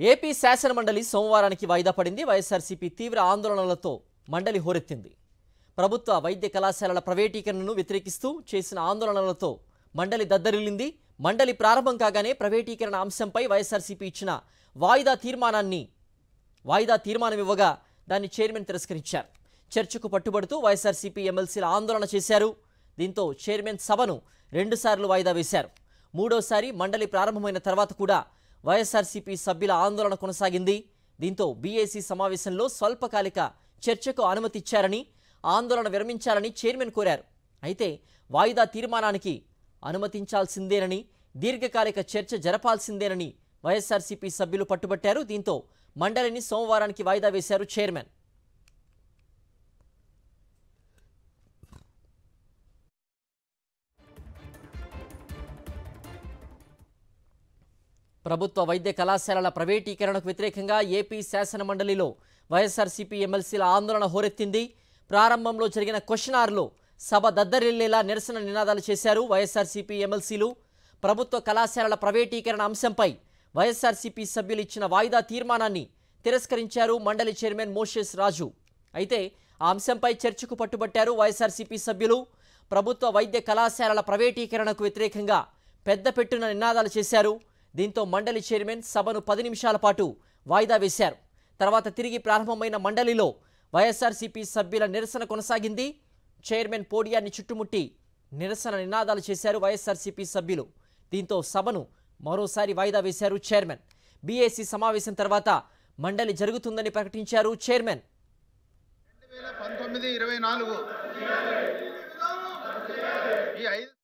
AP శాసనమండలి సోమవారానికి వాయిదా పడింది. వైఎస్ఆర్సీపీ తీవ్ర ఆందోళనలతో మండలి హోరెత్తింది. ప్రభుత్వ వైద్య కళాశాలల ప్రైవేటీకరణను వ్యతిరేకిస్తూ చేసిన ఆందోళనలతో మండలి దద్దరిల్లింది. మండలి ప్రారంభం కాగానే ప్రైవేటీకరణ అంశంపై వైఎస్ఆర్సీపీ ఇచ్చిన వాయిదా తీర్మానం ఇవ్వగా దాన్ని చైర్మన్ తిరస్కరించారు. చర్చకు పట్టుబడుతూ వైఎస్ఆర్సీపీ ఎమ్మెల్సీల ఆందోళన చేశారు. దీంతో చైర్మన్ సభను 2 సార్లు వాయిదా వేశారు. మూడోసారి మండలి ప్రారంభమైన తర్వాత కూడా వైఎస్ఆర్సీపీ సభ్యుల ఆందోళన కొనసాగింది. దీంతో బీఏసీ సమావేశంలో స్వల్పకాలిక చర్చకు అనుమతి ఇచ్చారని, ఆందోళన విరమించాలని చైర్మన్ కోరారు. అయితే వాయిదా తీర్మానానికి అనుమతించాల్సిందేనని, దీర్ఘకాలిక చర్చ జరపాల్సిందేనని వైఎస్ఆర్సీపీ సభ్యులు పట్టుబట్టారు. దీంతో మండలిని సోమవారానికి వాయిదా వేశారు చైర్మన్. ప్రభుత్వ వైద్య కళాశాలల ప్రైవేటీకరణకు వ్యతిరేకంగా ఏపీ శాసనమండలిలో వైఎస్ఆర్సీపీ ఎమ్మెల్సీల ఆందోళన హోరెత్తింది. ప్రారంభంలో జరిగిన క్వశ్చన్ అవర్లో సభ దద్దరిల్లేలా నిరసన నినాదాలు చేశారు వైఎస్ఆర్సీపీ ఎమ్మెల్సీలు. ప్రభుత్వ కళాశాలల ప్రైవేటీకరణ అంశంపై వైఎస్ఆర్సీపీ సభ్యులు ఇచ్చిన వాయిదా తీర్మానాన్ని తిరస్కరించారు మండలి చైర్మన్ మోషేస్ రాజు. అయితే ఆ అంశంపై చర్చకు పట్టుబట్టారు వైఎస్ఆర్సీపీ సభ్యులు. ప్రభుత్వ వైద్య కళాశాలల ప్రైవేటీకరణకు వ్యతిరేకంగా పెద్దపెట్టున నినాదాలు చేశారు. దీంతో మండలి చైర్మన్ సభను 10 నిమిషాల పాటు వాయిదా వేశారు. తర్వాత తిరిగి ప్రారంభమైన మండలిలో వైఎస్ఆర్సీపీ సభ్యుల నిరసన కొనసాగింది. చైర్మన్ పోడియాన్ని చుట్టుముట్టి నిరసన నినాదాలు చేశారు వైఎస్ఆర్సీపీ సభ్యులు. దీంతో సభను మరోసారి వాయిదా వేశారు చైర్మన్. బీఏసీ సమావేశం తర్వాత మండలి జరుగుతుందని ప్రకటించారు చైర్మన్. 2019-24